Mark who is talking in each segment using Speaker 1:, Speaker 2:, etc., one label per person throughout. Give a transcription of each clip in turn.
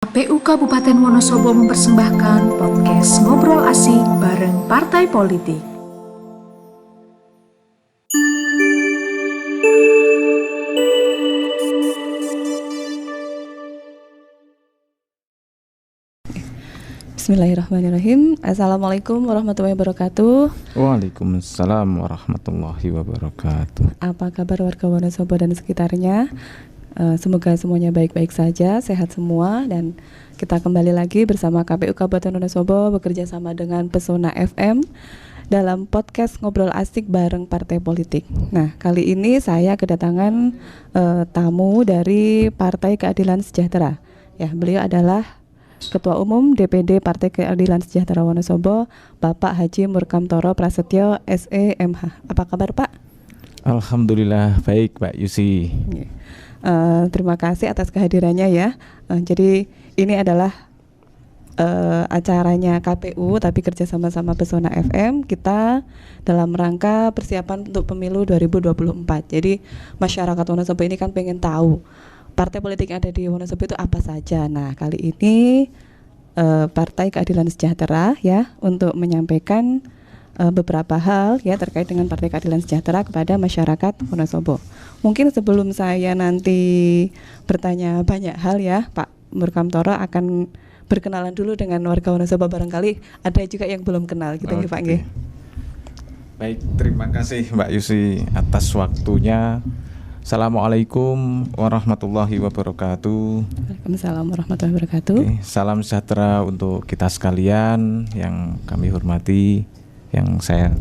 Speaker 1: KPU Kabupaten Wonosobo mempersembahkan podcast Ngobrol Asik bareng Partai Politik.
Speaker 2: Bismillahirrahmanirrahim. Assalamualaikum warahmatullahi wabarakatuh.
Speaker 3: Waalaikumsalam warahmatullahi wabarakatuh.
Speaker 2: Apa kabar warga Wonosobo dan sekitarnya? Semoga semuanya baik-baik saja, sehat semua. Dan kita kembali lagi bersama KPU Kabupaten Wonosobo bekerja sama dengan Pesona FM dalam podcast Ngobrol Asik bareng Partai Politik. Nah, kali ini saya kedatangan tamu dari Partai Keadilan Sejahtera. Ya, beliau adalah Ketua Umum DPD Partai Keadilan Sejahtera Wonosobo, Bapak Haji Murkamtoro Prasetyo SEMH. Apa kabar, Pak?
Speaker 3: Alhamdulillah baik, Mbak Yusi.
Speaker 2: Terima kasih atas kehadirannya ya. Jadi ini adalah acaranya KPU tapi kerja sama Pesona FM. Kita dalam rangka persiapan untuk pemilu 2024. Jadi masyarakat Wonosobo ini kan pengen tahu partai politik yang ada di Wonosobo itu apa saja. Nah, kali ini Partai Keadilan Sejahtera ya untuk menyampaikan beberapa hal ya terkait dengan Partai Keadilan Sejahtera kepada masyarakat Wonosobo. Mungkin sebelum saya nanti bertanya banyak hal ya, Pak Murkamtoro akan berkenalan dulu dengan warga Wonosobo, barangkali ada juga yang belum kenal gitu nggih Pak nggih.
Speaker 3: Baik, terima kasih Mbak Yusi atas waktunya. Assalamualaikum warahmatullahi wabarakatuh.
Speaker 2: Waalaikumsalam warahmatullahi wabarakatuh.
Speaker 3: Oke, salam sejahtera untuk kita sekalian yang kami hormati, yang saya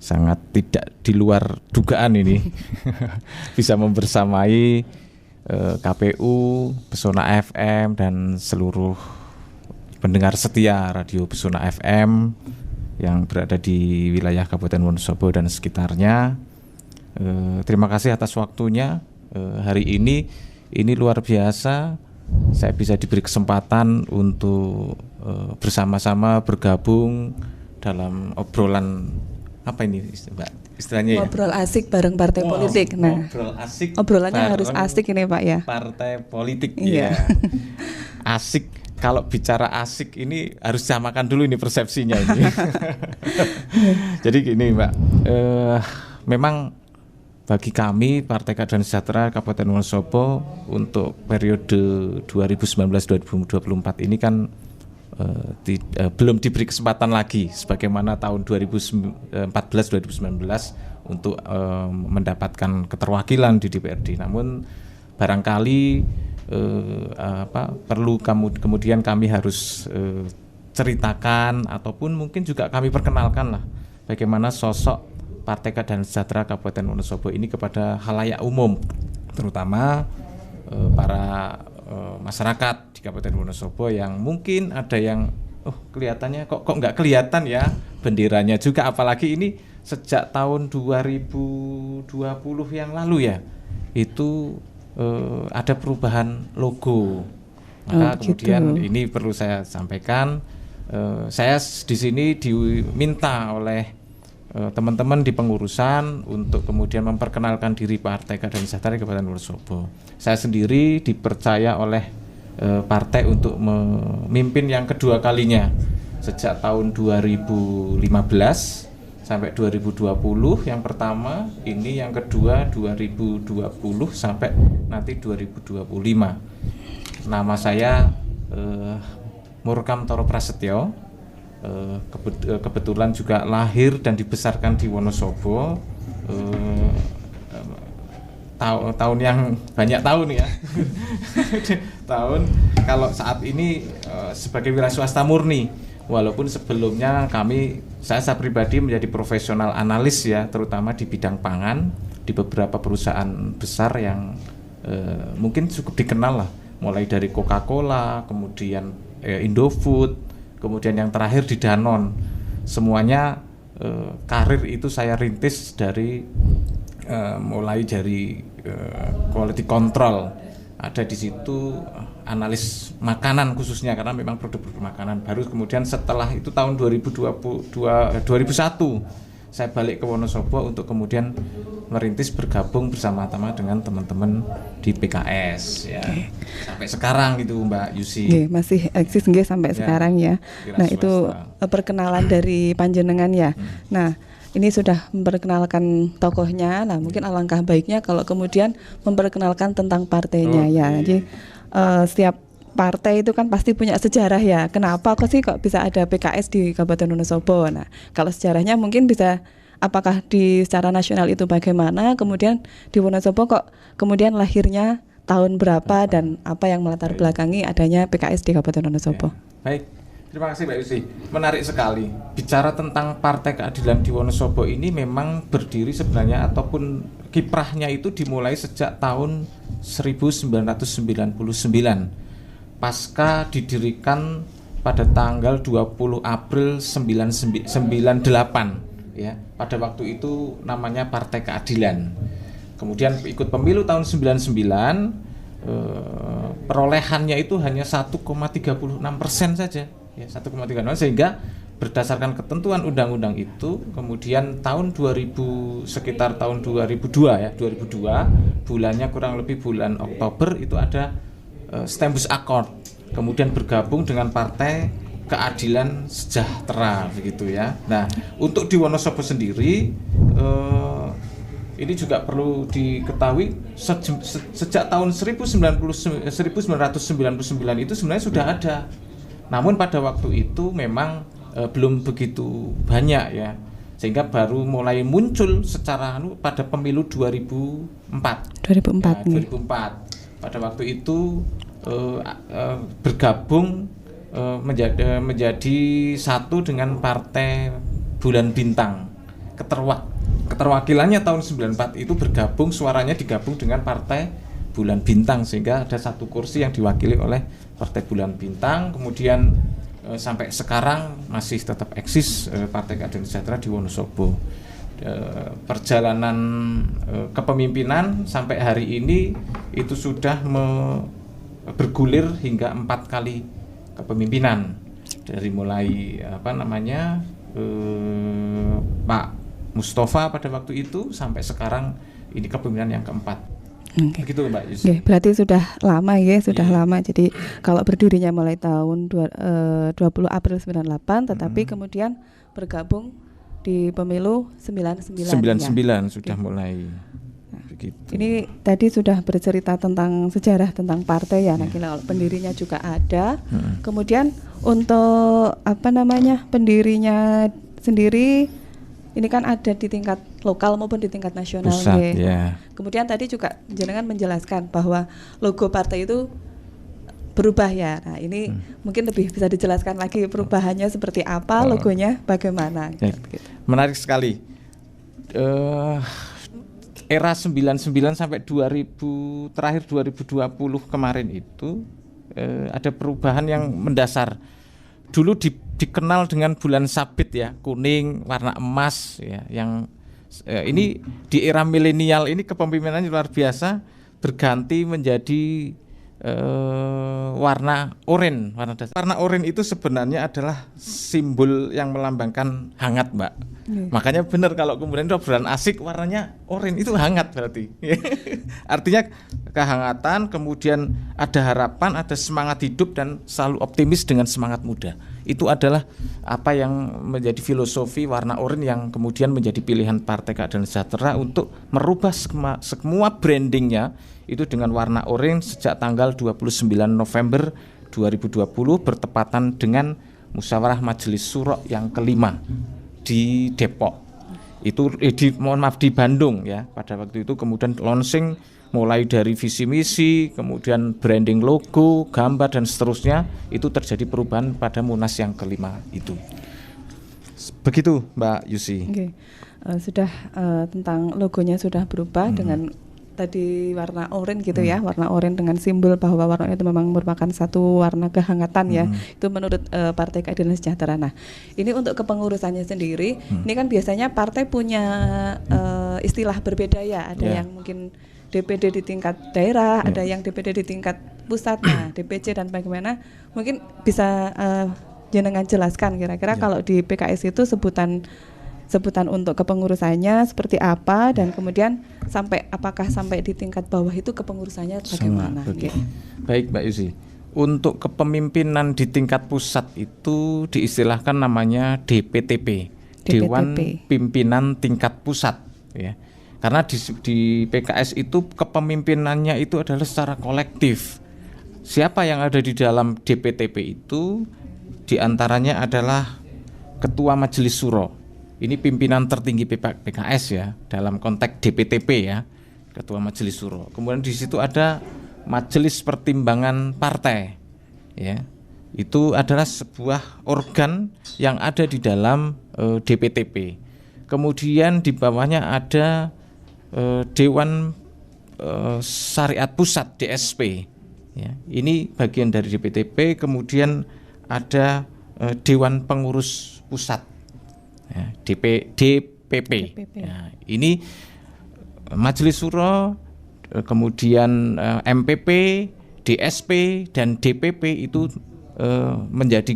Speaker 3: sangat tidak di luar dugaan ini bisa membersamai KPU, Pesona FM dan seluruh pendengar setia Radio Pesona FM yang berada di wilayah Kabupaten Wonosobo dan sekitarnya. Terima kasih atas waktunya. Hari ini luar biasa. Saya bisa diberi kesempatan untuk bersama-sama bergabung dalam obrolan apa ini Mbak istilahnya ya?
Speaker 2: Ngobrol asik bareng partai politik. Nah,
Speaker 3: ngobrol asik.
Speaker 2: Obrolannya harus asik ini Pak ya.
Speaker 3: Partai politik
Speaker 2: Iya.
Speaker 3: Ya. Asik. Kalau bicara asik ini harus samakan dulu ini persepsinya ini. Jadi gini Mbak, memang bagi kami Partai Keadilan Sejahtera Kabupaten Wonosobo untuk periode 2019-2024 ini kan belum diberi kesempatan lagi sebagaimana tahun 2014-2019 untuk mendapatkan keterwakilan di DPRD. Namun barangkali perlu kemudian kami harus ceritakan ataupun mungkin juga kami perkenalkan lah bagaimana sosok Partai Keadilan Sejahtera Kabupaten Wonosobo ini kepada khalayak umum, terutama para masyarakat di Kabupaten Wonosobo yang mungkin ada yang kelihatannya kok nggak kelihatan ya benderanya juga, apalagi ini sejak tahun 2020 yang lalu ya itu ada perubahan logo. Maka kemudian gitu. Ini perlu saya sampaikan, saya di sini diminta oleh teman-teman di pengurusan untuk kemudian memperkenalkan diri Partai Keadilan Sejahtera Kabupaten Wonosobo. Saya sendiri dipercaya oleh partai untuk memimpin yang kedua kalinya sejak tahun 2015 sampai 2020 yang pertama, ini yang kedua 2020 sampai nanti 2025. Nama saya Murkamtoro Prasetyo. Kebetulan juga lahir dan dibesarkan di Wonosobo, tahun yang banyak tahun ya. Tahun kalau saat ini sebagai wira swasta murni, walaupun sebelumnya saya pribadi menjadi profesional analis ya, terutama di bidang pangan di beberapa perusahaan besar yang mungkin cukup dikenal lah, mulai dari Coca-Cola, kemudian Indofood, kemudian yang terakhir di Danone. Semuanya karir itu saya rintis dari mulai dari quality control, ada di situ analis makanan khususnya karena memang produk-produk makanan. Baru kemudian setelah itu tahun 2001 saya balik ke Wonosobo untuk kemudian merintis bergabung bersama-sama dengan teman-teman di PKS ya. Sampai sekarang gitu Mbak Yusi.
Speaker 2: Nggih, masih eksis nggih sampai sekarang ya.
Speaker 3: Wira
Speaker 2: Nah, itu
Speaker 3: swasta.
Speaker 2: perkenalan dari panjenengan ya. Nah, ini sudah memperkenalkan tokohnya. Nah, mungkin alangkah baiknya kalau kemudian memperkenalkan tentang partainya ya. Jadi setiap partai itu kan pasti punya sejarah ya. Kenapa kok sih kok bisa ada PKS di Kabupaten Wonosobo? Nah, kalau sejarahnya mungkin bisa apakah di secara nasional itu bagaimana, kemudian di Wonosobo kok kemudian lahirnya tahun berapa dan apa yang melatar belakangi adanya PKS di Kabupaten Wonosobo.
Speaker 3: Baik, terima kasih Mbak Yusi. Menarik sekali. Bicara tentang Partai Keadilan di Wonosobo ini memang berdiri sebenarnya ataupun kiprahnya itu dimulai sejak tahun 1999. Pasca didirikan pada tanggal 20 April 98 ya. Pada waktu itu namanya Partai Keadilan. Kemudian ikut pemilu tahun 99, perolehannya itu hanya 1,36% saja ya, 1,36%, sehingga berdasarkan ketentuan undang-undang itu kemudian tahun 2000 sekitar tahun 2002 ya, 2002 bulannya kurang lebih bulan Oktober itu ada Stembus Accord, kemudian bergabung dengan Partai Keadilan Sejahtera begitu ya. Nah, untuk di Wonosobo sendiri ini juga perlu diketahui sejak tahun 1999 itu sebenarnya sudah ada. Namun pada waktu itu memang belum begitu banyak ya. Sehingga baru mulai muncul secara pada pemilu 2004.
Speaker 2: 2004
Speaker 3: Ya, 2004. Pada waktu itu bergabung menjadi satu dengan Partai Bulan Bintang. Keterwakilannya tahun 94 itu bergabung, suaranya digabung dengan Partai Bulan Bintang, sehingga ada satu kursi yang diwakili oleh Partai Bulan Bintang. Kemudian sampai sekarang masih tetap eksis Partai Keadilan Sejahtera di Wonosobo. Perjalanan kepemimpinan sampai hari ini itu sudah bergulir hingga 4 kali kepemimpinan, dari mulai Pak Mustafa pada waktu itu sampai sekarang ini kepemimpinan yang keempat. Begitu Mbak Yus.
Speaker 2: Berarti sudah lama ya, sudah lama. Jadi kalau berdirinya mulai tahun 20 April 98, tetapi kemudian bergabung di pemilu 99
Speaker 3: ya. Sudah
Speaker 2: Oke.
Speaker 3: mulai begitu.
Speaker 2: Ini tadi sudah bercerita tentang sejarah tentang partai ya. Nah, kalau pendirinya juga ada. Kemudian untuk pendirinya sendiri ini kan ada di tingkat lokal maupun di tingkat nasional.
Speaker 3: Pusat, ya.
Speaker 2: Kemudian tadi juga jenengan menjelaskan bahwa logo partai itu berubah ya. Nah, ini mungkin lebih bisa dijelaskan lagi perubahannya seperti apa, logonya bagaimana.
Speaker 3: Ya. Menarik sekali. Era 99 sampai 2000 terakhir 2020 kemarin itu ada perubahan yang mendasar. Dulu dikenal dengan bulan sabit ya, kuning, warna emas ya, yang ini di era milenial ini kepemimpinannya luar biasa, berganti menjadi warna oranye, warna dasar. Warna oranye itu sebenarnya adalah simbol yang melambangkan hangat, Mbak. Makanya benar kalau kemudian obrolan asik warnanya oranye itu hangat berarti. Artinya kehangatan, kemudian ada harapan, ada semangat hidup dan selalu optimis dengan semangat muda. Itu adalah apa yang menjadi filosofi warna oranye yang kemudian menjadi pilihan Partai Keadilan Sejahtera untuk merubah semua brandingnya itu dengan warna oranye sejak tanggal 29 November 2020 bertepatan dengan Musyawarah Majelis Syuro yang kelima di Depok. Itu di Bandung ya. Pada waktu itu kemudian launching mulai dari visi misi, kemudian branding logo, gambar dan seterusnya, itu terjadi perubahan pada Munas yang kelima itu. Begitu Mbak Yusi.
Speaker 2: Okay. Sudah tentang logonya sudah berubah dengan tadi warna oranye gitu ya, warna oranye dengan simbol bahwa warna itu memang merupakan satu warna kehangatan ya. Itu menurut Partai Keadilan Sejahtera. Nah, ini untuk kepengurusannya sendiri, ini kan biasanya partai punya istilah berbeda ya. Ada yang mungkin DPD di tingkat daerah, ada yang DPD di tingkat pusat, nah DPC dan bagaimana. Mungkin bisa jenengan jelaskan kira-kira kalau di PKS itu sebutan sebutan untuk kepengurusannya seperti apa, dan kemudian apakah sampai di tingkat bawah itu kepengurusannya bagaimana?
Speaker 3: Baik Mbak Yusi, untuk kepemimpinan di tingkat pusat itu diistilahkan namanya DPTP, Dewan Pimpinan Tingkat Pusat, ya. Karena di PKS itu kepemimpinannya itu adalah secara kolektif. Siapa yang ada di dalam DPTP itu diantaranya adalah Ketua Majelis Suro. Ini pimpinan tertinggi PKS ya, dalam konteks DPTP ya, Ketua Majelis Suro. Kemudian di situ ada Majelis Pertimbangan Partai, ya. Itu adalah sebuah organ yang ada di dalam DPTP. Kemudian di bawahnya ada Dewan Syariat Pusat (DSP). Ya, ini bagian dari DPTP. Kemudian ada Dewan Pengurus Pusat, ya, DPP. Ya, ini Majelis Suro, kemudian MPP, DSP dan DPP itu menjadi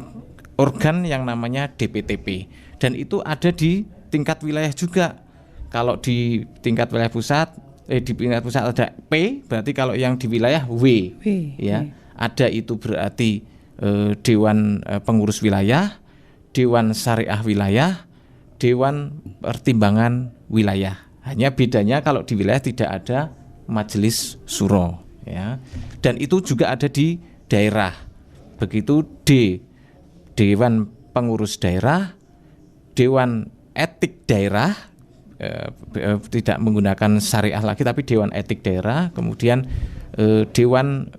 Speaker 3: organ yang namanya DPTP, dan itu ada di tingkat wilayah juga. Kalau di tingkat wilayah pusat, di tingkat pusat ada P, berarti kalau yang di wilayah W, ya. Ada itu berarti Dewan Pengurus Wilayah, Dewan Syariah Wilayah, Dewan Pertimbangan Wilayah. Hanya bedanya kalau di wilayah tidak ada Majelis Suro, ya. Dan itu juga ada di daerah. Begitu Dewan Pengurus Daerah, Dewan Etik Daerah, tidak menggunakan syariah lagi tapi Dewan Etik Daerah, kemudian Dewan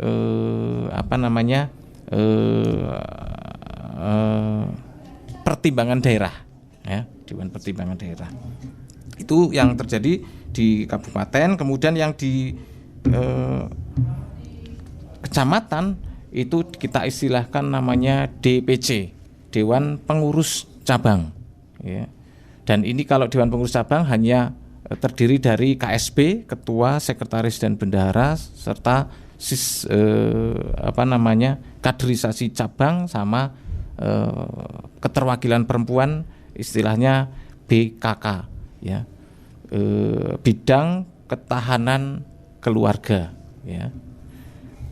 Speaker 3: Pertimbangan Daerah, ya, Dewan Pertimbangan Daerah. Itu yang terjadi di kabupaten. Kemudian yang di kecamatan itu kita istilahkan namanya DPC, Dewan Pengurus Cabang, ya. Dan ini kalau Dewan Pengurus Cabang hanya terdiri dari KSB, Ketua, Sekretaris dan Bendahara, serta kaderisasi cabang sama keterwakilan perempuan, istilahnya BKK, ya. Bidang Ketahanan Keluarga, ya.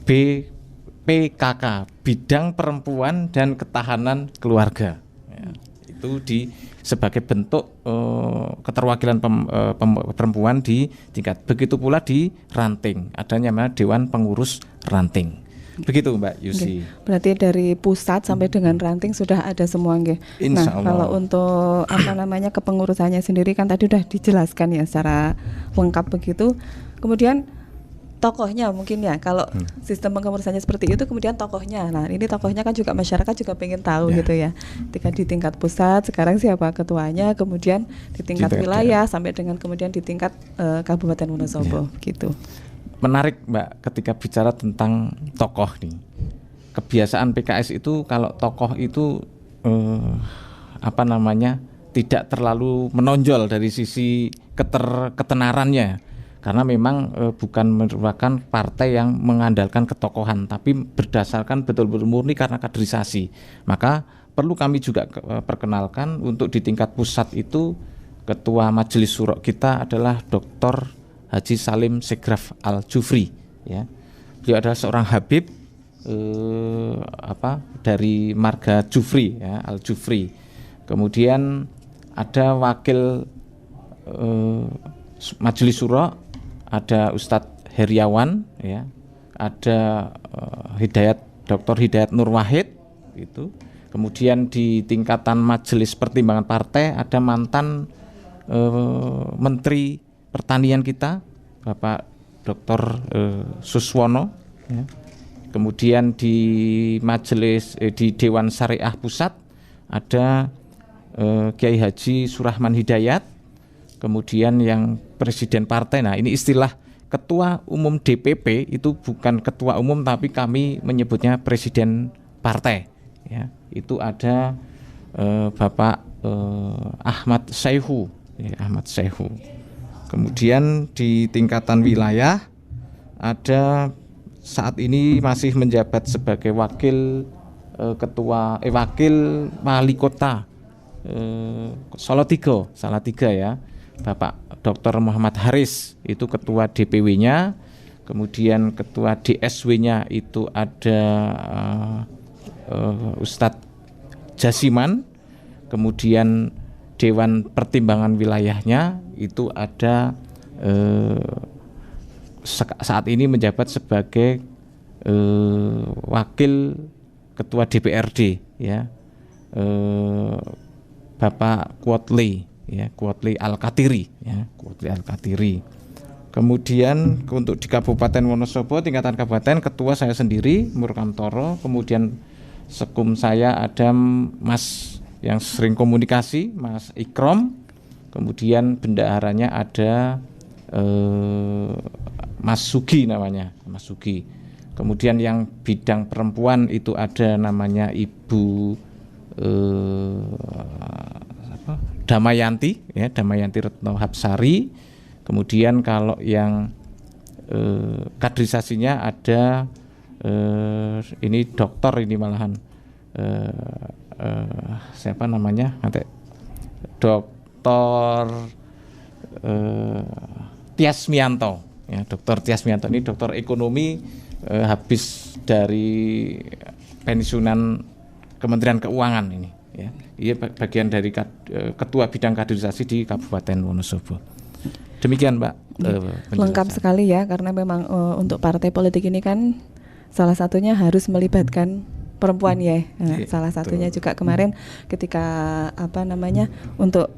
Speaker 3: PKK, Bidang Perempuan dan Ketahanan Keluarga, ya. Itu sebagai bentuk keterwakilan perempuan di tingkat. Begitu pula di ranting, adanya namanya Dewan Pengurus Ranting. Begitu Mbak Yusi.
Speaker 2: Berarti dari pusat sampai dengan ranting sudah ada semua, nggih. Nah, kalau untuk kepengurusannya sendiri kan tadi sudah dijelaskan ya secara lengkap begitu. Kemudian tokohnya mungkin ya, kalau sistem pengurusannya seperti itu, kemudian tokohnya. Nah, ini tokohnya kan juga masyarakat juga pengen tahu gitu ya. Di tingkat pusat sekarang siapa ketuanya, kemudian di tingkat wilayah sampai dengan kemudian di tingkat Kabupaten Wonosobo, gitu.
Speaker 3: Menarik Mbak ketika bicara tentang tokoh nih. Kebiasaan PKS itu kalau tokoh itu tidak terlalu menonjol dari sisi ketenarannya. Karena memang bukan merupakan partai yang mengandalkan ketokohan, tapi berdasarkan betul-betul murni karena kaderisasi. Maka perlu kami juga perkenalkan untuk di tingkat pusat itu Ketua Majelis Suro kita adalah Dr. Haji Salim Segraf Al-Jufri, ya. Beliau adalah seorang Habib dari marga Jufri, ya, Al-Jufri. Kemudian ada wakil Majelis Suro, ada Ustadz Heriawan, ya, ada Dr. Hidayat Nur Wahid, itu. Kemudian di tingkatan Majelis Pertimbangan Partai ada mantan Menteri Pertanian kita, Bapak Dr. Suswono, ya. Kemudian di di Dewan Syariah Pusat ada Kiai Haji Surahman Hidayat. Kemudian yang presiden partai, nah ini istilah ketua umum DPP itu bukan ketua umum tapi kami menyebutnya presiden partai, ya. Itu ada Bapak Ahmad Saihu, ya, Ahmad Saihu. Kemudian di tingkatan wilayah ada saat ini masih menjabat sebagai wakil wakil wali kota Salatiga ya, Bapak Dr. Muhammad Haris itu ketua DPW-nya, kemudian ketua DSW-nya itu ada Ustadz Jasiman, kemudian Dewan Pertimbangan Wilayahnya itu ada saat ini menjabat sebagai wakil ketua DPRD ya, Bapak Kuotli ya, Kuotli Al-Katiri ya, Kuotli Al-Katiri. Kemudian untuk di Kabupaten Wonosobo tingkatan kabupaten ketua saya sendiri Murkamtoro, kemudian sekum saya ada Mas yang sering komunikasi Mas Ikrom, kemudian bendaharanya ada Mas Sugi namanya, Mas Sugi. Kemudian yang bidang perempuan itu ada namanya Ibu Damayanti ya, Damayanti Retno Hapsari. Kemudian kalau yang kaderisasinya ada ini dokter ini malahan siapa namanya? Nanti Dokter Tiasmianto ya, Dokter Tiasmianto ini dokter ekonomi, habis dari pensiunan Kementerian Keuangan ini ya. Ia bagian dari ketua bidang kaderisasi di Kabupaten Wonosobo. Demikian Mbak.
Speaker 2: Lengkap sekali ya, karena memang untuk partai politik ini kan salah satunya harus melibatkan perempuan ya. Nah, salah satunya juga kemarin ketika untuk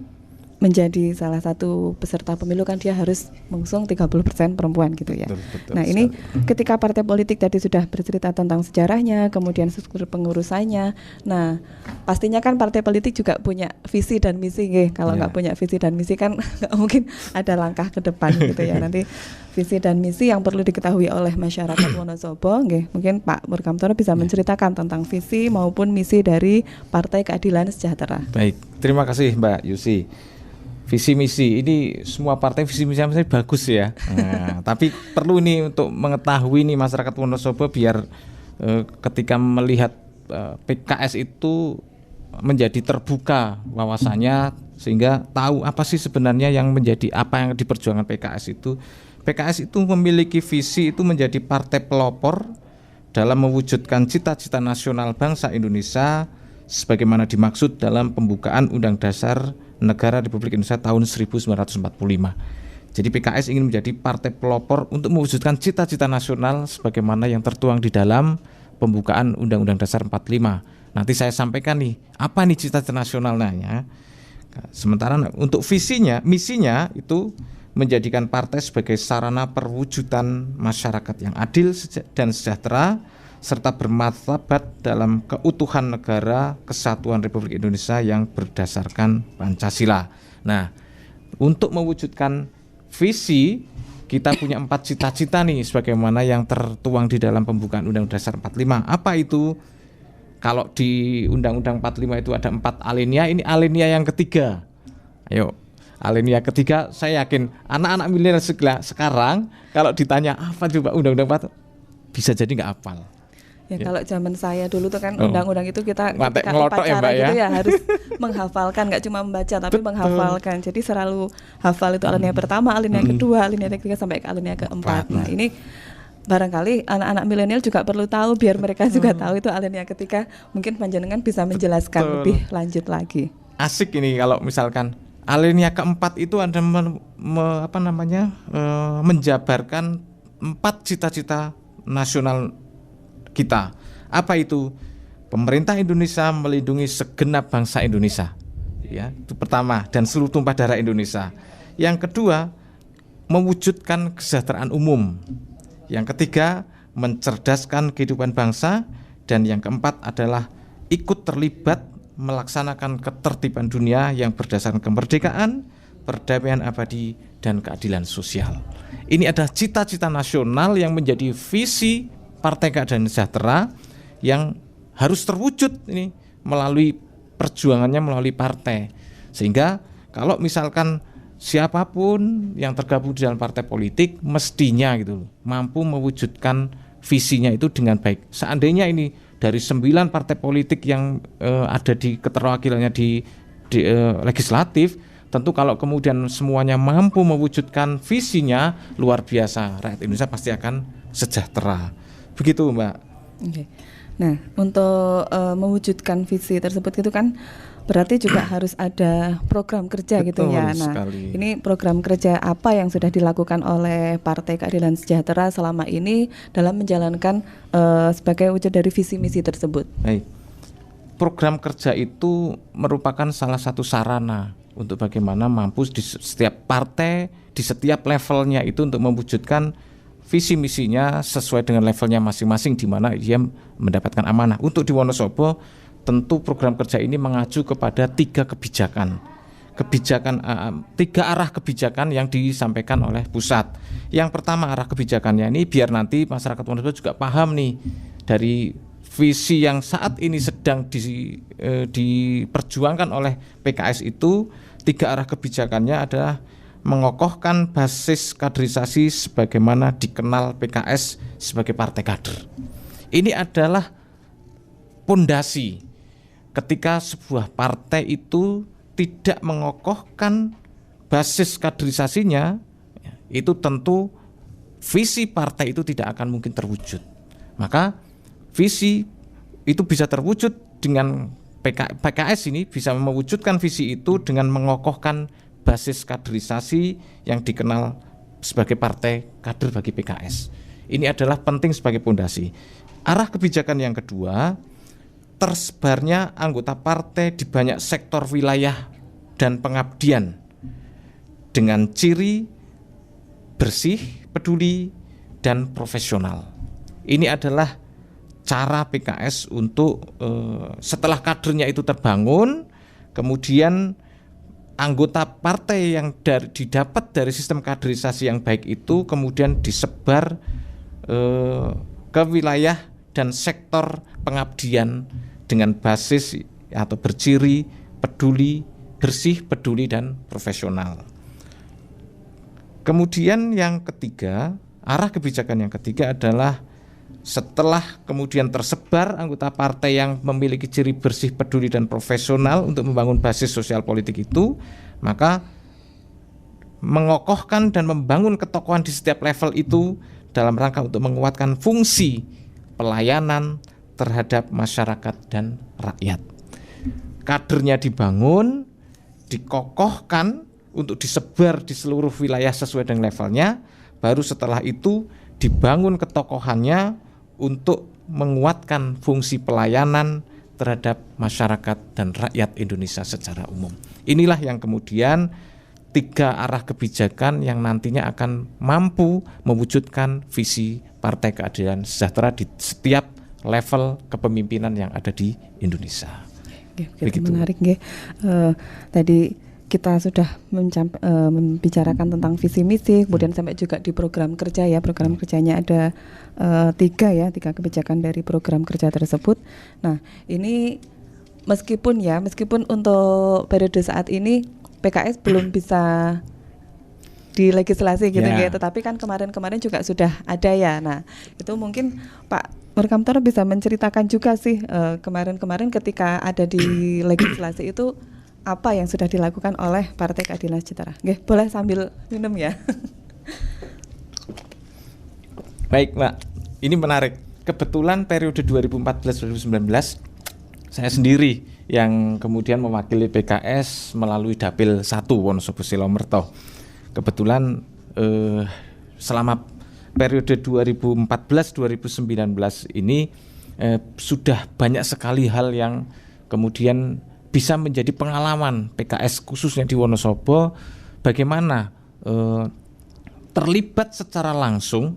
Speaker 2: menjadi salah satu peserta pemilu kan dia harus mengusung 30% perempuan gitu ya.
Speaker 3: Betul,
Speaker 2: nah ini ketika partai politik tadi sudah bercerita tentang sejarahnya, kemudian struktur pengurusannya. Nah pastinya kan partai politik juga punya visi dan misi nggih. Kalau nggak punya visi dan misi kan nggak mungkin ada langkah ke depan gitu ya. Nanti visi dan misi yang perlu diketahui oleh masyarakat Wonosobo nggih. Mungkin Pak Murkamtoro bisa menceritakan tentang visi maupun misi dari Partai Keadilan Sejahtera.
Speaker 3: Baik, terima kasih Mbak Yusi. Visi misi ini semua partai visi misi bagus ya. Nah, tapi perlu nih untuk mengetahui nih masyarakat Wonosobo biar ketika melihat PKS itu menjadi terbuka wawasannya, sehingga tahu apa sih sebenarnya yang menjadi apa yang diperjuangkan PKS itu. PKS itu memiliki visi itu menjadi partai pelopor dalam mewujudkan cita-cita nasional bangsa Indonesia sebagaimana dimaksud dalam pembukaan Undang Dasar Negara Republik Indonesia tahun 1945. Jadi PKS ingin menjadi partai pelopor untuk mewujudkan cita-cita nasional sebagaimana yang tertuang di dalam pembukaan Undang-Undang Dasar 45. Nanti saya sampaikan nih, apa nih cita-cita nasionalnya. Sementara untuk visinya, misinya itu menjadikan partai sebagai sarana perwujudan masyarakat yang adil dan sejahtera serta bermartabat dalam keutuhan negara kesatuan Republik Indonesia yang berdasarkan Pancasila. Nah, untuk mewujudkan visi kita punya 4 cita-cita nih sebagaimana yang tertuang di dalam pembukaan Undang-Undang Dasar 45. Apa itu? Kalau di Undang-Undang 45 itu ada 4 alinea, ini alinea yang ketiga. Ayo, alinea ketiga saya yakin anak-anak milenial sekarang kalau ditanya apa coba Undang-Undang 4 bisa jadi nggak hafal.
Speaker 2: Ya, kalau zaman saya dulu tuh kan undang-undang itu kita upacara
Speaker 3: ya,
Speaker 2: gitu ya harus menghafalkan, nggak cuma membaca tapi menghafalkan. Jadi selalu hafal itu alinea pertama, alinea kedua, alinea ketiga sampai ke alinea keempat. Nah ini barangkali anak-anak milenial juga perlu tahu biar mereka juga tahu itu alinea ketiga. Mungkin panjenengan bisa menjelaskan lebih lanjut lagi.
Speaker 3: Asik ini kalau misalkan alinea keempat itu ada menjabarkan 4 cita-cita nasional kita. Apa itu? Pemerintah Indonesia melindungi segenap bangsa Indonesia. Ya, itu pertama, dan seluruh tumpah darah Indonesia. Yang kedua, mewujudkan kesejahteraan umum. Yang ketiga, mencerdaskan kehidupan bangsa, dan yang keempat adalah ikut terlibat melaksanakan ketertiban dunia yang berdasarkan kemerdekaan, perdamaian abadi, dan keadilan sosial. Ini adalah cita-cita nasional yang menjadi visi Partai Keadilan Sejahtera yang harus terwujud ini melalui perjuangannya melalui partai. Sehingga kalau misalkan siapapun yang tergabung di dalam partai politik mestinya gitu mampu mewujudkan visinya itu dengan baik. Seandainya ini dari 9 partai politik yang ada di keterwakilannya di legislatif, tentu kalau kemudian semuanya mampu mewujudkan visinya, luar biasa, rakyat Indonesia pasti akan sejahtera. Begitu, Mbak.
Speaker 2: Oke. Nah, untuk mewujudkan visi tersebut itu kan berarti juga harus ada program kerja gitu ya. Nah,
Speaker 3: sekali.
Speaker 2: ini program kerja apa yang sudah dilakukan oleh Partai Keadilan Sejahtera selama ini dalam menjalankan sebagai wujud dari visi misi tersebut?
Speaker 3: Baik. Program kerja itu merupakan salah satu sarana untuk bagaimana mampu di setiap partai, di setiap levelnya itu untuk mewujudkan visi misinya sesuai dengan levelnya masing-masing di mana dia mendapatkan amanah. Untuk di Wonosobo tentu program kerja ini mengacu kepada 3 kebijakan. Tiga arah kebijakan yang disampaikan oleh pusat. Yang pertama arah kebijakannya ini biar nanti masyarakat Wonosobo juga paham nih dari visi yang saat ini sedang diperjuangkan oleh PKS itu. 3 arah kebijakannya adalah mengokohkan basis kaderisasi sebagaimana dikenal PKS sebagai partai kader. Ini adalah pondasi ketika sebuah partai itu tidak mengokohkan basis kaderisasinya, itu tentu visi partai itu tidak akan mungkin terwujud. Maka visi itu bisa terwujud dengan PKS ini bisa mewujudkan visi itu dengan mengokohkan basis kaderisasi yang dikenal sebagai partai kader bagi PKS. Ini adalah penting sebagai pondasi. Arah kebijakan yang kedua, tersebarnya anggota partai di banyak sektor wilayah dan pengabdian dengan ciri bersih, peduli, dan profesional. Ini adalah cara PKS untuk setelah kadernya itu terbangun, kemudian anggota partai yang didapat dari sistem kaderisasi yang baik itu kemudian disebar ke wilayah dan sektor pengabdian dengan basis atau berciri peduli, bersih, peduli, dan profesional. Kemudian yang ketiga, arah kebijakan yang ketiga adalah setelah kemudian tersebar anggota partai yang memiliki ciri bersih, peduli, dan profesional untuk membangun basis sosial politik itu, maka mengokohkan dan membangun ketokohan di setiap level itu dalam rangka untuk menguatkan fungsi pelayanan terhadap masyarakat dan rakyat. Kadernya dibangun, dikokohkan untuk disebar di seluruh wilayah sesuai dengan levelnya, baru setelah itu dibangun ketokohannya untuk menguatkan fungsi pelayanan terhadap masyarakat dan rakyat Indonesia secara umum. Inilah yang kemudian 3 arah kebijakan yang nantinya akan mampu mewujudkan visi Partai Keadilan Sejahtera di setiap level kepemimpinan yang ada di Indonesia.
Speaker 2: Begitu menarik, nggih. Tadi kita sudah membicarakan tentang visi misi, kemudian sampai juga di program kerja ya. Program kerjanya ada 3 kebijakan dari program kerja tersebut. Nah, ini meskipun untuk periode saat ini PKS belum bisa dilegislasi gitu ya, tetapi kan kemarin juga sudah ada ya. Nah, itu mungkin Pak Merkamtor bisa menceritakan juga sih kemarin ketika ada di legislasi itu apa yang sudah dilakukan oleh Partai Keadilan Sejahtera. Nggih, boleh sambil minum ya.
Speaker 3: Baik, Mbak. Ini menarik. Kebetulan periode 2014-2019 saya sendiri yang kemudian mewakili PKS melalui Dapil 1 Wonosobo Silomerto. Kebetulan selama periode 2014-2019 ini sudah banyak sekali hal yang kemudian bisa menjadi pengalaman PKS khususnya di Wonosobo bagaimana terlibat secara langsung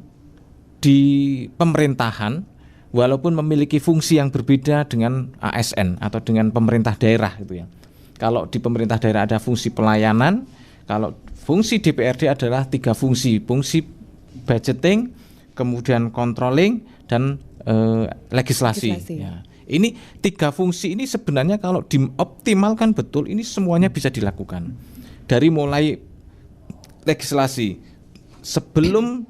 Speaker 3: di pemerintahan walaupun memiliki fungsi yang berbeda dengan ASN atau dengan pemerintah daerah gitu ya. Kalau di pemerintah daerah ada fungsi pelayanan, kalau fungsi DPRD adalah 3 fungsi budgeting, kemudian controlling, dan legislasi. Ya. Ini 3 fungsi ini sebenarnya kalau dioptimalkan betul ini semuanya bisa dilakukan. Dari mulai legislasi sebelum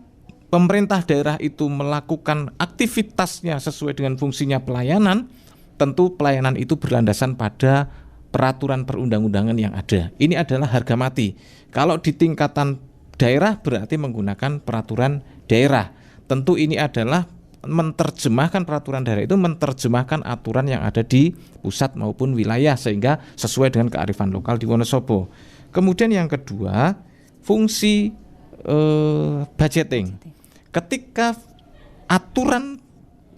Speaker 3: pemerintah daerah itu melakukan aktivitasnya sesuai dengan fungsinya pelayanan, tentu pelayanan itu berlandasan pada peraturan perundang-undangan yang ada. Ini adalah harga mati. Kalau di tingkatan daerah berarti menggunakan peraturan daerah. Tentu ini adalah menerjemahkan peraturan daerah itu menerjemahkan aturan yang ada di pusat maupun wilayah sehingga sesuai dengan kearifan lokal di Wonosobo. Kemudian yang kedua, fungsi budgeting. Ketika aturan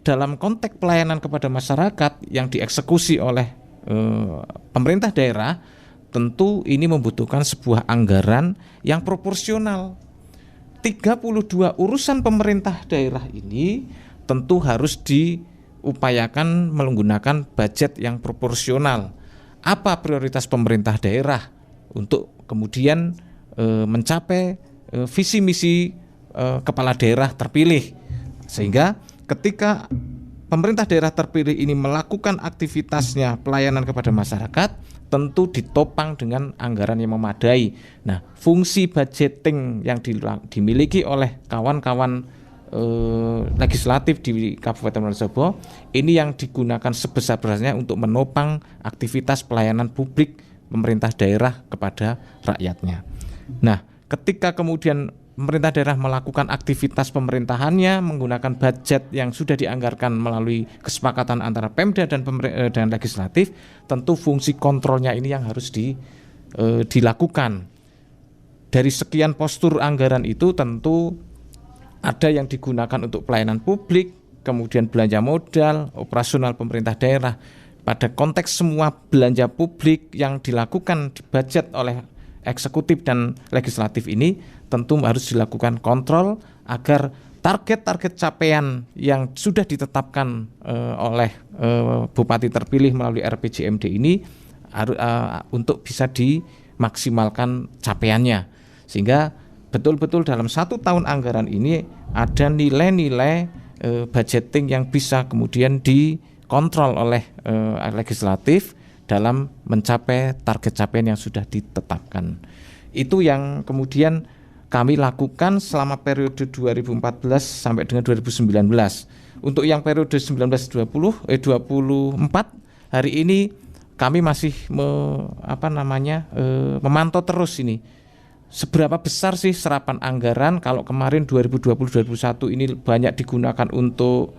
Speaker 3: dalam konteks pelayanan kepada masyarakat yang dieksekusi oleh pemerintah daerah, tentu ini membutuhkan sebuah anggaran yang proporsional. 32 urusan pemerintah daerah ini tentu harus diupayakan menggunakan budget yang proporsional. Apa prioritas pemerintah daerah untuk kemudian mencapai visi misi kepala daerah terpilih, sehingga ketika pemerintah daerah terpilih ini melakukan aktivitasnya pelayanan kepada masyarakat, tentu ditopang dengan anggaran yang memadai. Nah, fungsi budgeting yang dimiliki oleh kawan-kawan legislatif di Kabupaten Wonosobo ini yang digunakan sebesar-besarnya untuk menopang aktivitas pelayanan publik pemerintah daerah kepada rakyatnya. Nah, ketika kemudian pemerintah daerah melakukan aktivitas pemerintahannya menggunakan budget yang sudah dianggarkan melalui kesepakatan antara Pemda dan legislatif, tentu fungsi kontrolnya ini yang harus dilakukan. Dari sekian postur anggaran itu tentu ada yang digunakan untuk pelayanan publik, kemudian belanja modal, operasional pemerintah daerah. Pada konteks semua belanja publik yang dilakukan di budget oleh eksekutif dan legislatif ini tentu harus dilakukan kontrol agar target-target capaian yang sudah ditetapkan oleh bupati terpilih melalui RPJMD ini untuk bisa dimaksimalkan capaiannya, sehingga betul-betul dalam 1 tahun anggaran ini ada nilai-nilai budgeting yang bisa kemudian dikontrol oleh legislatif dalam mencapai target capaian yang sudah ditetapkan. Itu yang kemudian kami lakukan selama periode 2014 sampai dengan 2019. Untuk yang periode 19-24 hari ini kami masih memantau terus ini. Seberapa besar sih serapan anggaran? Kalau kemarin 2020-2021 ini banyak digunakan untuk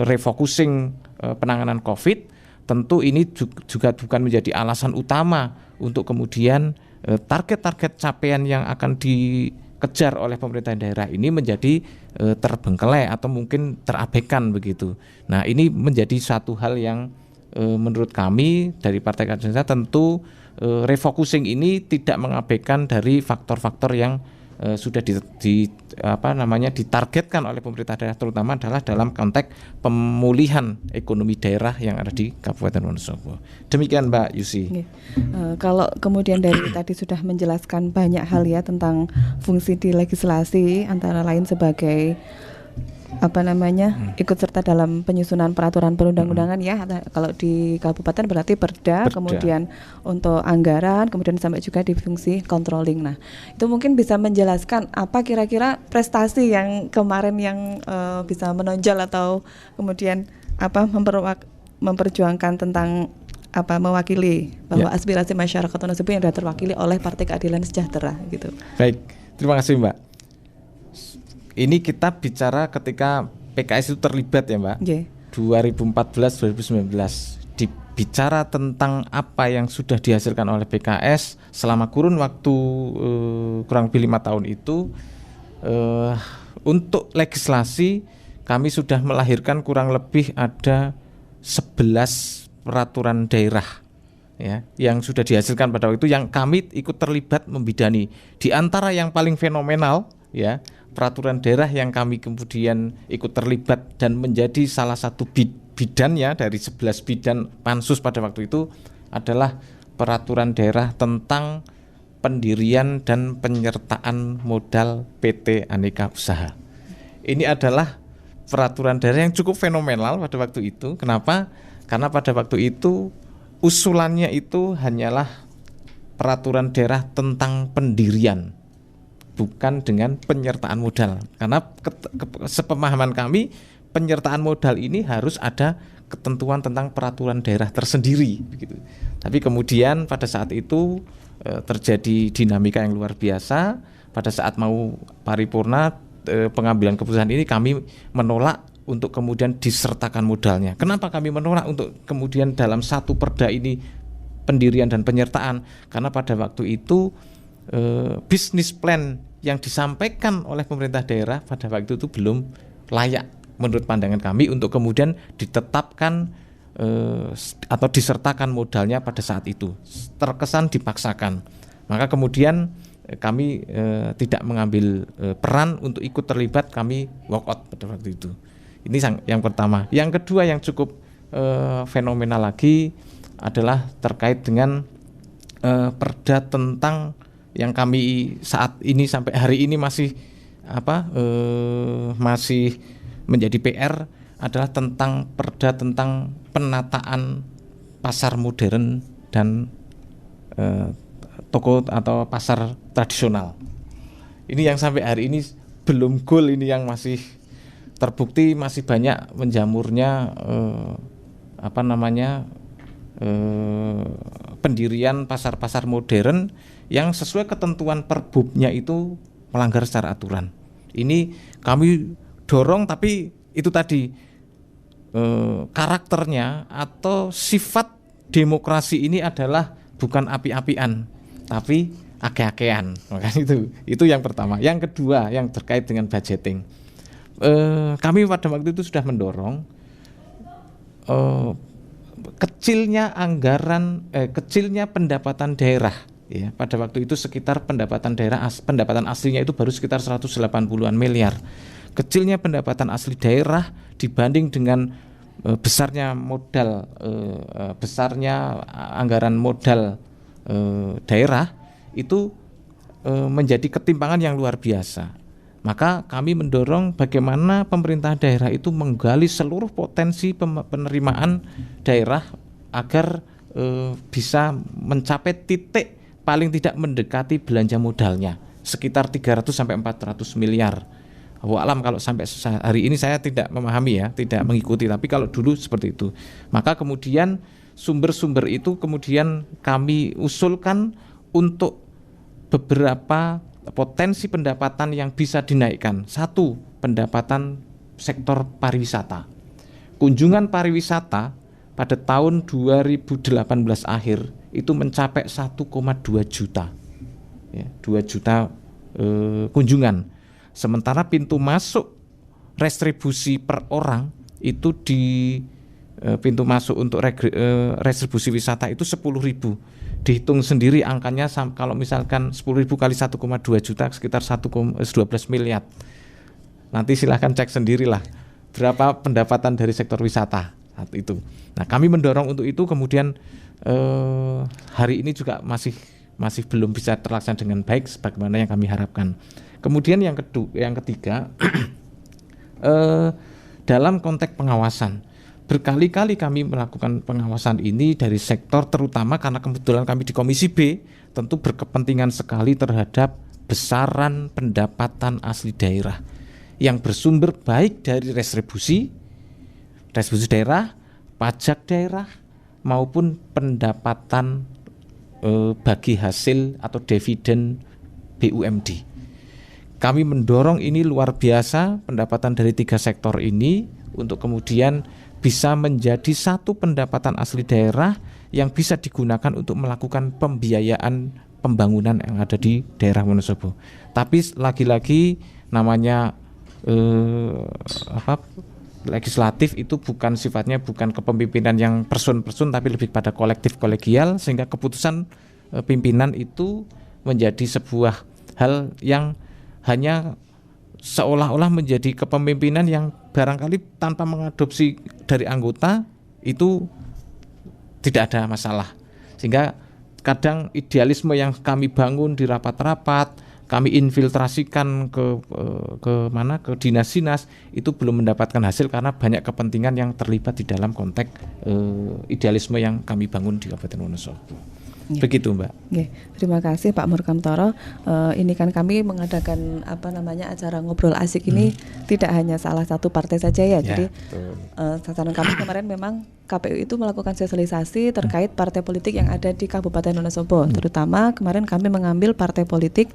Speaker 3: refocusing penanganan COVID, tentu ini juga bukan menjadi alasan utama untuk kemudian target-target capaian yang akan dikejar oleh pemerintah daerah ini menjadi terbengkelai atau mungkin terabaikan begitu. Nah, ini menjadi satu hal yang menurut kami dari Partai Keadilan Sejahtera tentu refocusing ini tidak mengabaikan dari faktor-faktor yang sudah ditargetkan oleh pemerintah daerah, terutama adalah dalam konteks pemulihan ekonomi daerah yang ada di Kabupaten Wonosobo. Demikian Mbak Yusi.
Speaker 2: Kalau kemudian dari tadi sudah menjelaskan banyak hal ya tentang fungsi di legislasi, antara lain sebagai ikut serta dalam penyusunan peraturan perundang-undangan ya. Kalau di kabupaten berarti Perda, kemudian untuk anggaran, kemudian sampai juga di fungsi controlling. Nah, itu mungkin bisa menjelaskan apa kira-kira prestasi yang kemarin yang bisa menonjol atau kemudian memperjuangkan tentang mewakili bahwa aspirasi masyarakat Wonosobo yang sudah terwakili oleh Partai Keadilan Sejahtera gitu.
Speaker 3: Baik, terima kasih Mbak. Ini kita bicara ketika PKS itu terlibat ya Mbak, 2014-2019 dibicara tentang apa yang sudah dihasilkan oleh PKS selama kurun waktu kurang lebih 5 tahun itu. Untuk legislasi kami sudah melahirkan kurang lebih ada 11 peraturan daerah ya, yang sudah dihasilkan pada waktu itu yang kami ikut terlibat membidani. Di antara yang paling fenomenal ya, peraturan daerah yang kami kemudian ikut terlibat dan menjadi salah satu bidannya dari 11 bidan pansus pada waktu itu adalah peraturan daerah tentang pendirian dan penyertaan modal PT Aneka Usaha. Ini adalah peraturan daerah yang cukup fenomenal pada waktu itu. Kenapa? Karena pada waktu itu usulannya itu hanyalah peraturan daerah tentang pendirian, bukan dengan penyertaan modal. Karena sepemahaman kami penyertaan modal ini harus ada ketentuan tentang peraturan daerah tersendiri begitu. Tapi kemudian pada saat itu terjadi dinamika yang luar biasa. Pada saat mau paripurna pengambilan keputusan ini kami menolak untuk kemudian disertakan modalnya. Kenapa kami menolak untuk kemudian dalam satu perda ini pendirian dan penyertaan? Karena pada waktu itu bisnis plan yang disampaikan oleh pemerintah daerah pada waktu itu belum layak menurut pandangan kami untuk kemudian ditetapkan atau disertakan modalnya pada saat itu. Terkesan dipaksakan. Maka kemudian kami tidak mengambil peran untuk ikut terlibat, kami walk out pada waktu itu. Ini yang pertama. Yang kedua yang cukup fenomenal lagi adalah terkait dengan perda tentang yang kami saat ini sampai hari ini masih masih menjadi PR adalah tentang perda tentang penataan pasar modern dan toko atau pasar tradisional. Ini yang sampai hari ini belum goal, ini yang masih terbukti masih banyak menjamurnya pendirian pasar-pasar modern yang sesuai ketentuan perbubnya itu melanggar secara aturan. Ini kami dorong, tapi itu tadi karakternya atau sifat demokrasi ini adalah bukan api-apian tapi ake-akean. Makanya itu yang pertama. Yang kedua yang terkait dengan budgeting, kami pada waktu itu sudah mendorong kecilnya pendapatan daerah. Ya, pada waktu itu sekitar pendapatan aslinya itu baru sekitar 180-an miliar. Kecilnya pendapatan asli daerah dibanding dengan besarnya anggaran modal daerah itu menjadi ketimpangan yang luar biasa. Maka kami mendorong bagaimana pemerintah daerah itu menggali seluruh potensi penerimaan daerah agar bisa mencapai titik paling tidak mendekati belanja modalnya sekitar 300 sampai 400 miliar. Alam kalau sampai hari ini saya tidak memahami ya, tidak mengikuti, tapi kalau dulu seperti itu. Maka kemudian sumber-sumber itu kemudian kami usulkan untuk beberapa potensi pendapatan yang bisa dinaikkan. Satu, pendapatan sektor pariwisata. Kunjungan pariwisata pada tahun 2018 akhir itu mencapai 1,2 juta. Ya, 2 juta kunjungan. Sementara pintu masuk restribusi per orang itu di pintu masuk untuk restribusi wisata itu 10.000. Dihitung sendiri angkanya kalau misalkan 10.000 kali 1,2 juta sekitar 12 miliar. Nanti silahkan cek sendirilah berapa pendapatan dari sektor wisata saat itu. Nah, kami mendorong untuk itu, kemudian hari ini juga masih belum bisa terlaksana dengan baik sebagaimana yang kami harapkan. Kemudian yang ketiga dalam konteks pengawasan, berkali-kali kami melakukan pengawasan ini dari sektor, terutama karena kebetulan kami di Komisi B tentu berkepentingan sekali terhadap besaran pendapatan asli daerah yang bersumber baik dari restribusi daerah, pajak daerah maupun pendapatan bagi hasil atau dividen BUMD. Kami mendorong ini luar biasa pendapatan dari 3 sektor ini untuk kemudian bisa menjadi satu pendapatan asli daerah yang bisa digunakan untuk melakukan pembiayaan pembangunan yang ada di daerah Wonosobo. Tapi lagi-lagi namanya legislatif itu bukan sifatnya bukan kepemimpinan yang person-person tapi lebih pada kolektif kolegial, sehingga keputusan pimpinan itu menjadi sebuah hal yang hanya seolah-olah menjadi kepemimpinan yang barangkali tanpa mengadopsi dari anggota itu tidak ada masalah. Sehingga kadang idealisme yang kami bangun di rapat-rapat, kami infiltrasikan ke dinas-dinas itu belum mendapatkan hasil karena banyak kepentingan yang terlibat di dalam konteks idealisme yang kami bangun di Kabupaten Wonosobo.
Speaker 2: Ya.
Speaker 3: Begitu Mbak.
Speaker 2: Oke, terima kasih Pak Murkamtoro. Ini kan kami mengadakan acara ngobrol asik ini tidak hanya salah satu partai saja ya. Jadi sasaran kami kemarin memang KPU itu melakukan sosialisasi terkait partai politik yang ada di Kabupaten Wonosobo. Terutama kemarin kami mengambil partai politik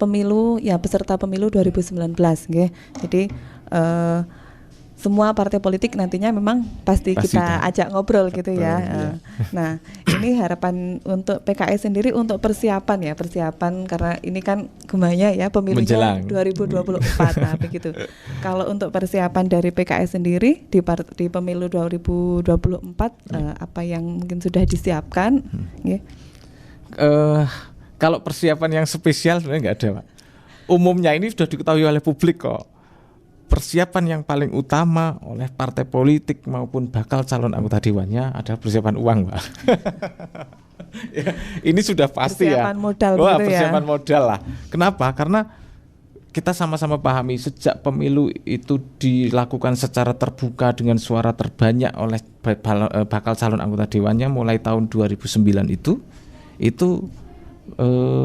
Speaker 2: pemilu ya peserta pemilu 2019. Jadi semua partai politik nantinya memang pasti kita ajak ngobrol gitu ya. Nah, ini harapan untuk PKS sendiri untuk persiapan karena ini kan gemanya ya pemilunya 2024. Nah, begitu. Kalau untuk persiapan dari PKS sendiri di pemilu 2024 apa yang mungkin sudah disiapkan?
Speaker 3: Kalau persiapan yang spesial sebenarnya nggak ada, Pak. Umumnya ini sudah diketahui oleh publik kok. Persiapan yang paling utama oleh partai politik maupun bakal calon anggota dewannya adalah persiapan uang, Pak. Ya, ini sudah pasti
Speaker 2: persiapan modal
Speaker 3: persiapan modal lah. Kenapa? Karena kita sama-sama pahami sejak pemilu itu dilakukan secara terbuka dengan suara terbanyak oleh bakal calon anggota dewannya mulai tahun 2009 itu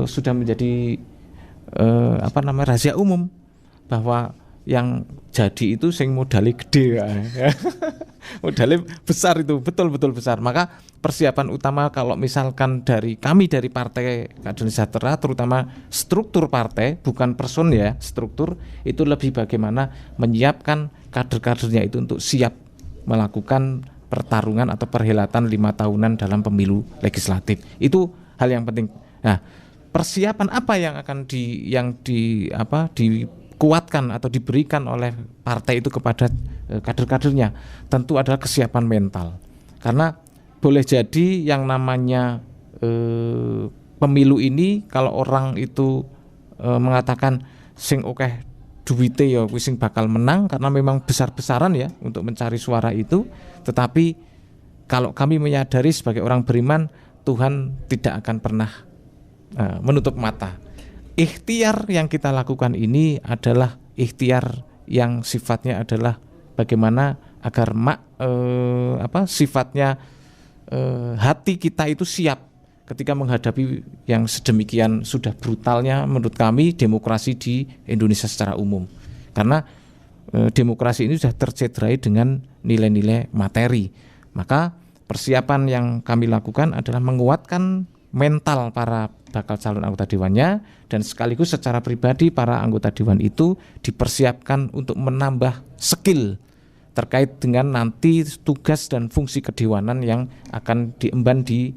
Speaker 3: sudah menjadi rahasia umum bahwa yang jadi itu sing modalnya gede ya. Modalnya besar itu betul-betul besar. Maka persiapan utama kalau misalkan dari Partai Keadilan Sejahtera terutama struktur partai bukan person ya, struktur itu lebih bagaimana menyiapkan kader-kadernya itu untuk siap melakukan pertarungan atau perhelatan 5 tahunan dalam pemilu legislatif. Itu hal yang penting. Nah, persiapan apa yang akan dikuatkan atau diberikan oleh partai itu kepada kader-kadernya? Tentu adalah kesiapan mental. Karena boleh jadi yang namanya pemilu ini kalau orang itu mengatakan sing okeh duwite ya kuwi sing bakal menang karena memang besar-besaran ya untuk mencari suara itu, tetapi kalau kami menyadari sebagai orang beriman Tuhan tidak akan pernah menutup mata. Ikhtiar yang kita lakukan ini adalah ikhtiar yang sifatnya adalah bagaimana agar sifatnya hati kita itu siap ketika menghadapi yang sedemikian sudah brutalnya menurut kami demokrasi di Indonesia secara umum. Karena demokrasi ini sudah tercederai dengan nilai-nilai materi. Maka persiapan yang kami lakukan adalah menguatkan mental para bakal calon anggota dewannya dan sekaligus secara pribadi para anggota dewan itu dipersiapkan untuk menambah skill terkait dengan nanti tugas dan fungsi kedewanan yang akan diemban di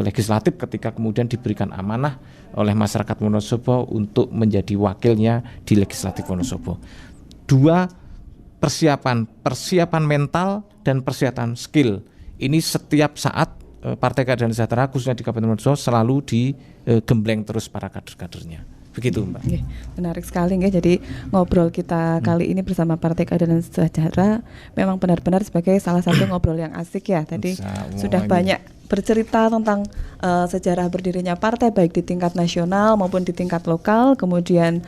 Speaker 3: legislatif ketika kemudian diberikan amanah oleh masyarakat Wonosobo untuk menjadi wakilnya di legislatif Wonosobo. Dua persiapan mental dan persiapan skill ini setiap saat Partai Keadilan Sejahtera khususnya di Kabupaten Wonosobo selalu digembleng terus para kader-kadernya. Begitu Mbak.
Speaker 2: Menarik sekali ya. Jadi ngobrol kita kali ini bersama Partai Keadilan Sejahtera memang benar-benar sebagai salah satu ngobrol yang asik ya. Tadi sudah banyak bercerita tentang sejarah berdirinya partai baik di tingkat nasional maupun di tingkat lokal, kemudian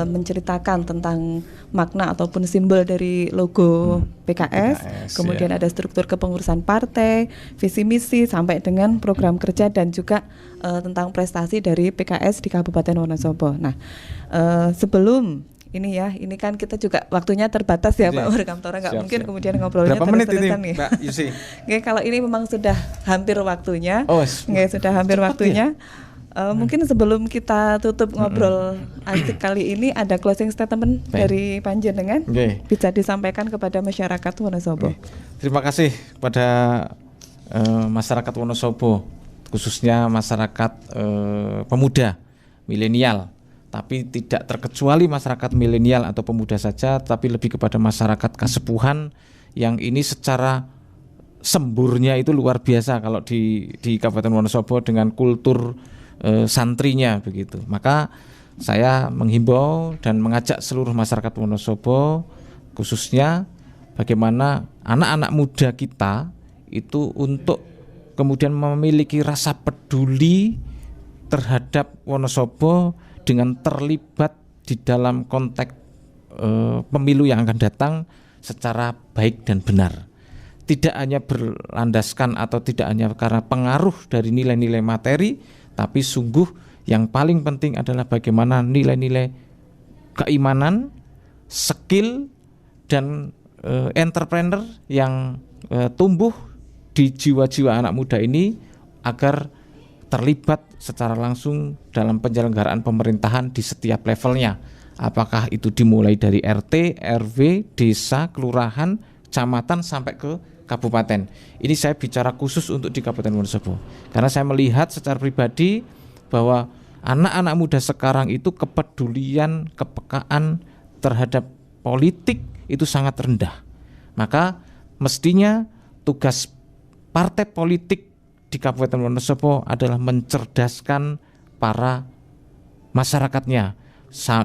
Speaker 2: menceritakan tentang makna ataupun simbol dari logo PKS, kemudian ada struktur kepengurusan partai, visi misi sampai dengan program kerja dan juga tentang prestasi dari PKS di Kabupaten Wonosobo. Nah, sebelum ini kan kita juga waktunya terbatas ya Pak Murkamtoro, nggak mungkin kemudian ngobrolnya terus-terusan nih. Mbak Yusi? Oke, kalau ini memang sudah hampir waktunya. Sudah hampir waktunya. Mungkin sebelum kita tutup ngobrol asik kali ini ada closing statement dari panjenengan bisa disampaikan kepada masyarakat Wonosobo.
Speaker 3: Terima kasih kepada masyarakat Wonosobo, khususnya masyarakat pemuda milenial. Tapi tidak terkecuali masyarakat milenial atau pemuda saja, tapi lebih kepada masyarakat kasepuhan yang ini secara semburnya itu luar biasa kalau di Kabupaten Wonosobo dengan kultur santrinya begitu. Maka saya menghimbau dan mengajak seluruh masyarakat Wonosobo khususnya bagaimana anak-anak muda kita itu untuk kemudian memiliki rasa peduli terhadap Wonosobo dengan terlibat di dalam konteks pemilu yang akan datang secara baik dan benar. tidak hanya berlandaskan atau tidak hanya karena pengaruh dari nilai-nilai materi, tapi sungguh yang paling penting adalah bagaimana nilai-nilai keimanan, skill, dan entrepreneur yang tumbuh di jiwa-jiwa anak muda ini agar terlibat secara langsung dalam penyelenggaraan pemerintahan di setiap levelnya. Apakah itu dimulai dari RT, RW, desa, kelurahan, kecamatan sampai ke kabupaten. Ini saya bicara khusus untuk di Kabupaten Wonosobo. Karena saya melihat secara pribadi bahwa anak-anak muda sekarang itu kepedulian, kepekaan terhadap politik itu sangat rendah. Maka mestinya tugas partai politik di Kabupaten Wonosobo adalah mencerdaskan para masyarakatnya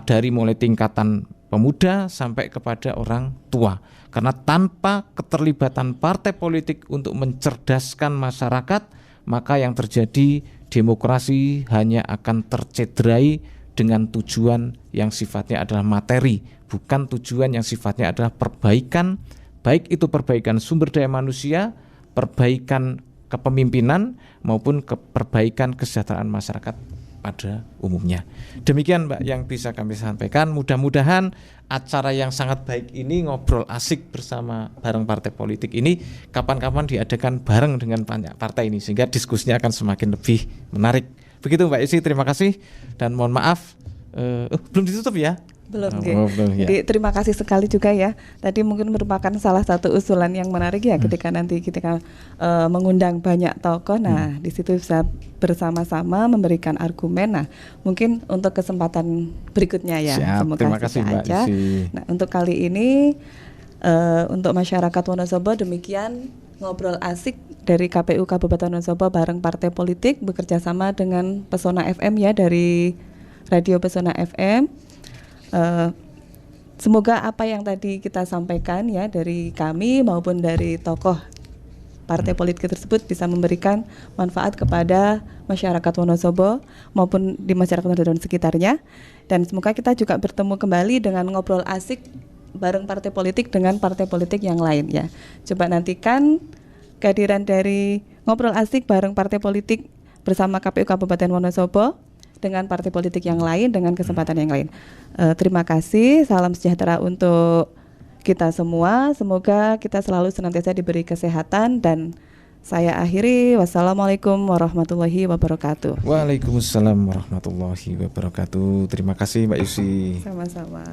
Speaker 3: dari mulai tingkatan pemuda sampai kepada orang tua. Karena tanpa keterlibatan partai politik untuk mencerdaskan masyarakat, maka yang terjadi demokrasi hanya akan tercederai dengan tujuan yang sifatnya adalah materi, bukan tujuan yang sifatnya adalah perbaikan, baik itu perbaikan sumber daya manusia, perbaikan kepemimpinan maupun perbaikan kesejahteraan masyarakat pada umumnya. Demikian Mbak yang bisa kami sampaikan. Mudah-mudahan acara yang sangat baik ini, ngobrol asik bersama bareng partai politik ini kapan-kapan diadakan bareng dengan banyak partai ini sehingga diskusinya akan semakin lebih menarik. Begitu Mbak Isi, terima kasih dan mohon maaf belum ditutup ya.
Speaker 2: Belum,
Speaker 3: belum ya.
Speaker 2: Jadi terima kasih sekali juga ya. Tadi mungkin merupakan salah satu usulan yang menarik ya ketika nanti kita mengundang banyak tokoh. Nah, di situ bisa bersama-sama memberikan argumen. Nah, mungkin untuk kesempatan berikutnya ya.
Speaker 3: Siap,
Speaker 2: Semoga
Speaker 3: terima kasih Mbak
Speaker 2: aja.
Speaker 3: Isi.
Speaker 2: Nah, untuk kali ini untuk masyarakat Wonosobo demikian ngobrol asik dari KPU Kabupaten Wonosobo bareng partai politik bekerja sama dengan Pesona FM ya, dari Radio Pesona FM. Semoga apa yang tadi kita sampaikan ya dari kami maupun dari tokoh partai politik tersebut bisa memberikan manfaat kepada masyarakat Wonosobo maupun di masyarakat Wonosobo dan sekitarnya. Dan semoga kita juga bertemu kembali dengan ngobrol asik bareng partai politik dengan partai politik yang lain ya. Coba nantikan kehadiran dari ngobrol asik bareng partai politik bersama KPU Kabupaten Wonosobo dengan partai politik yang lain dengan kesempatan yang lain. Terima kasih, salam sejahtera untuk kita semua. Semoga kita selalu senantiasa diberi kesehatan dan saya akhiri. Wassalamualaikum warahmatullahi wabarakatuh.
Speaker 3: Waalaikumsalam warahmatullahi wabarakatuh. Terima kasih Mbak Yusi.
Speaker 2: Sama-sama.